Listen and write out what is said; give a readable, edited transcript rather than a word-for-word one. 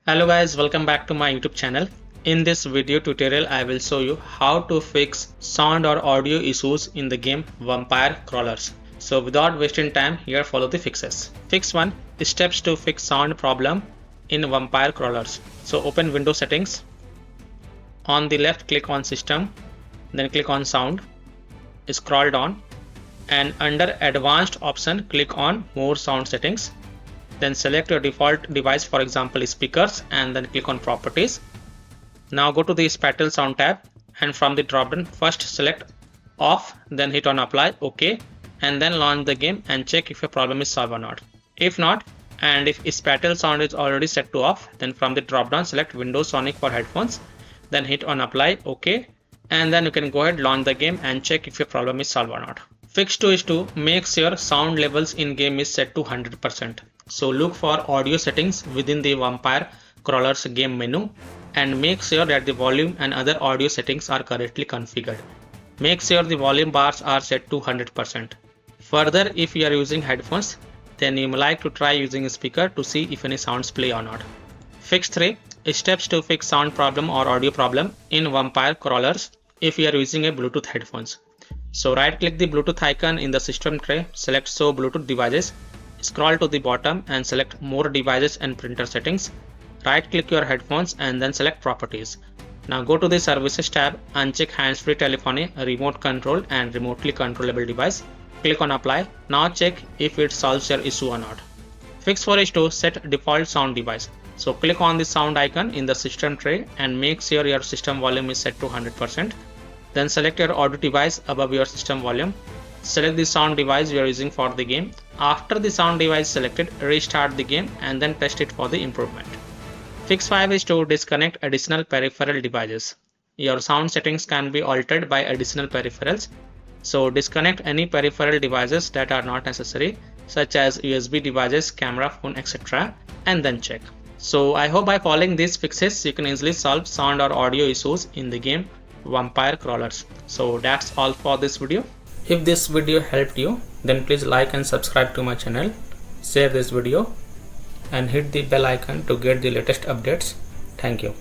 Hello guys, welcome back to my YouTube channel. In this video tutorial, I will show you how to fix sound or audio issues in the game Vampire Crawlers. So without wasting time, here follow the fixes. Fix 1. Steps to fix sound problem in Vampire Crawlers. So open Windows settings. On the left, click on System, then click on Sound. Scroll down and under Advanced option, click on More Sound Settings. Then select your default device, for example speakers, and then click on Properties. Now go to the Spatial Sound tab and from the dropdown first select Off, then hit on Apply, OK, and then launch the game and check if your problem is solved or not. If not, and if Spatial Sound is already set to off, then from the dropdown select Windows Sonic for headphones, then hit on Apply, OK, and then you can go ahead, launch the game and check if your problem is solved or not. Fix 2 is to make sure sound levels in game is set to 100%. So look for audio settings within the Vampire Crawlers game menu and make sure that the volume and other audio settings are correctly configured. Make sure the volume bars are set to 100%. Further, if you are using headphones, then you may like to try using a speaker to see if any sounds play or not. Fix 3. Steps to fix sound problem or audio problem in Vampire Crawlers if you are using a Bluetooth headphones. So right click the Bluetooth icon in the system tray, select Show Bluetooth devices, scroll to the bottom and select More devices and printer settings. Right click your headphones and then select Properties. Now go to the Services tab, uncheck hands-free telephony, remote control and remotely controllable device. Click on Apply. Now check if it solves your issue or not. Fix 4 is to set default sound device. So click on the sound icon in the system tray and make sure your system volume is set to 100%. Then select your audio device above your system volume. Select the sound device you are using for the game. After the sound device selected, restart the game and then test it for the improvement. Fix 5 is to disconnect additional peripheral devices. Your sound settings can be altered by additional peripherals. So disconnect any peripheral devices that are not necessary, such as USB devices, camera, phone, etc. and then check. So I hope by following these fixes, you can easily solve sound or audio issues in the game Vampire Crawlers. So that's all for this video. If this video helped you, then please like and subscribe to my channel, share this video and hit the bell icon to get the latest updates. Thank you.